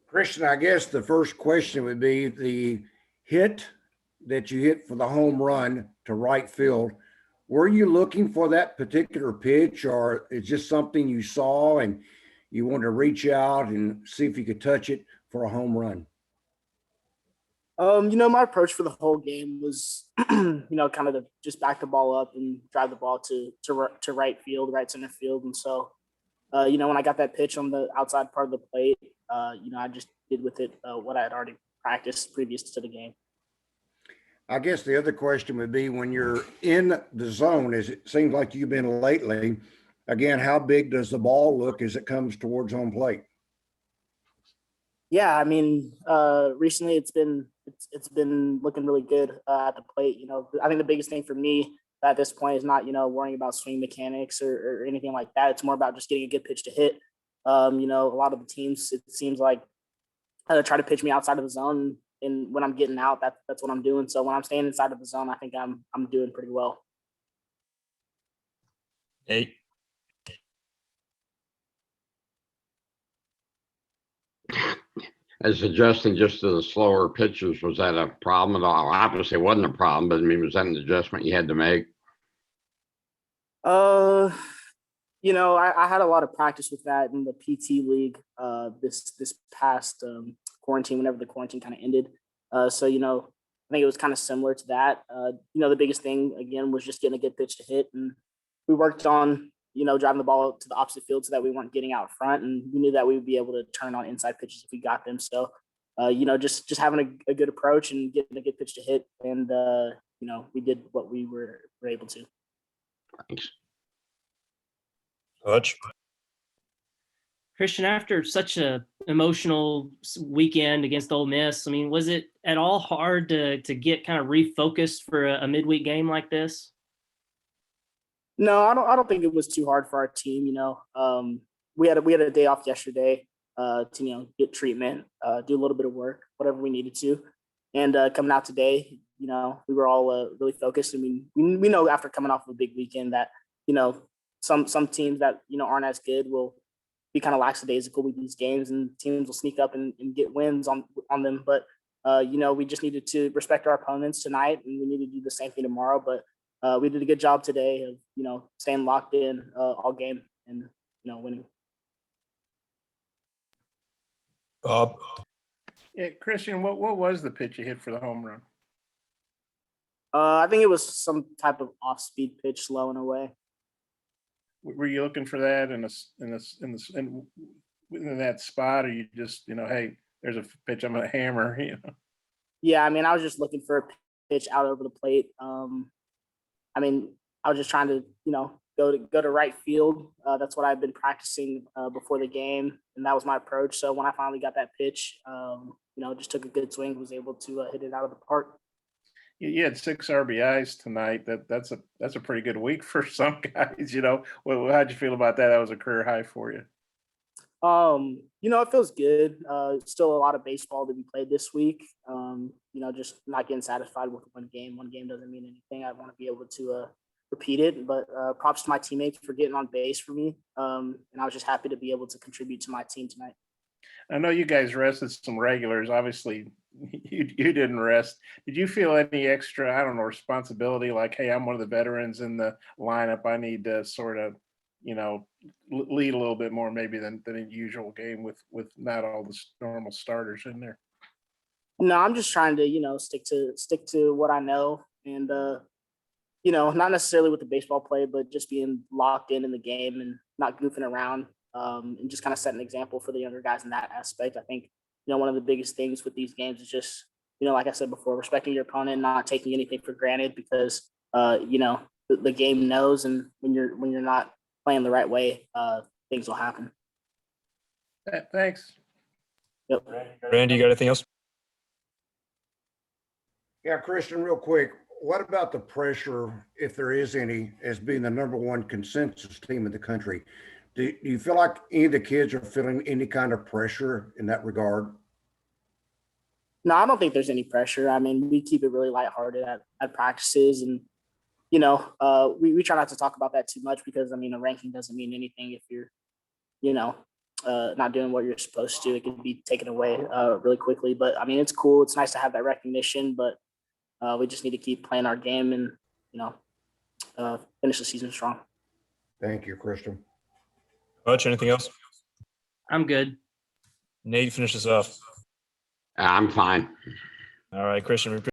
Christian, I guess the first question would be the hit that you hit for the home run to right field. Were you looking for that particular pitch, or is just something you saw and you wanted to reach out and see if you could touch it for a home run? My approach for the whole game was, kind of to just back the ball up and drive the ball to right field, right center field. And so, when I got that pitch on the outside part of the plate, I just did with it what I had already practiced previous to the game. I guess the other question would be when you're in the zone, as it seems like you've been lately, again, how big does the ball look as it comes towards home plate? Yeah, I mean, recently it's been looking really good at the plate. I think the biggest thing for me at this point is not worrying about swing mechanics or anything like that. It's more about just getting a good pitch to hit. A lot of the teams, it seems like, try to pitch me outside of the zone, and when I'm getting out, that's what I'm doing. So when I'm staying inside of the zone, I think I'm doing pretty well. Hey, As adjusting just to the slower pitches, was that a problem at all? Obviously, it wasn't a problem, but I mean, was that an adjustment you had to make? Uh, I had a lot of practice with that in the PT league this past quarantine, whenever the quarantine kind of ended. So I think it was kind of similar to that. The biggest thing again was just getting a good pitch to hit, and we worked on driving the ball to the opposite field so that we weren't getting out front, and we knew that we would be able to turn on inside pitches if we got them. So just having a good approach and getting a good pitch to hit, and we did what we were able to. Thanks. Hutch. Christian, after such a emotional weekend against Ole Miss, I mean, was it at all hard to get kind of refocused for a midweek game like this? No, I don't think it was too hard for our team. We had a day off yesterday to get treatment, do a little bit of work, whatever we needed to, and coming out today, we were all really focused. I mean, we know after coming off of a big weekend that some teams that aren't as good will be kind of lackadaisical with these games, and teams will sneak up and get wins on them. But we just needed to respect our opponents tonight, and we need to do the same thing tomorrow. But we did a good job today of staying locked in all game and winning. Bob. Yeah, Christian, what was the pitch you hit for the home run? I think it was some type of off-speed pitch, slow and away. Were you looking for that in that spot, or you just hey, there's a pitch I'm gonna hammer? Yeah, I mean, I was just looking for a pitch out over the plate. I mean, I was just trying to go to right field. That's what I've been practicing before the game, and that was my approach. So when I finally got that pitch, just took a good swing, was able to hit it out of the park. You had 6 RBIs tonight. That's a pretty good week for some guys. How'd you feel about that? That was a career high for you. It feels good. Still a lot of baseball to be played this week. Just not getting satisfied with one game. One game doesn't mean anything. I want to be able to repeat it. But props to my teammates for getting on base for me. And I was just happy to be able to contribute to my team tonight. I know you guys rested some regulars. Obviously, you didn't rest. Did you feel any extra, I don't know, responsibility? Like, hey, I'm one of the veterans in the lineup. I need to sort of, lead a little bit more maybe than a usual game with not all the normal starters in there. No, I'm just trying to stick to what I know, and not necessarily with the baseball play, but just being locked in the game and not goofing around, and just kind of set an example for the younger guys in that aspect. I think one of the biggest things with these games is just like I said before, respecting your opponent, not taking anything for granted, because the game knows, and when you're not playing the right way, things will happen. Thanks. Yep. Randy, you got anything else? Yeah, Christian, real quick, what about the pressure, if there is any, as being the number one consensus team in the country? Do you feel like any of the kids are feeling any kind of pressure in that regard? No, I don't think there's any pressure. I mean, we keep it really lighthearted at practices, and we try not to talk about that too much, because I mean, a ranking doesn't mean anything if you're not doing what you're supposed to, it can be taken away really quickly. But I mean, it's cool. It's nice to have that recognition, but we just need to keep playing our game and, finish the season strong. Thank you, Christian. Hutch, anything else? I'm good. Nate, finish this off. I'm fine. All right, Christian, we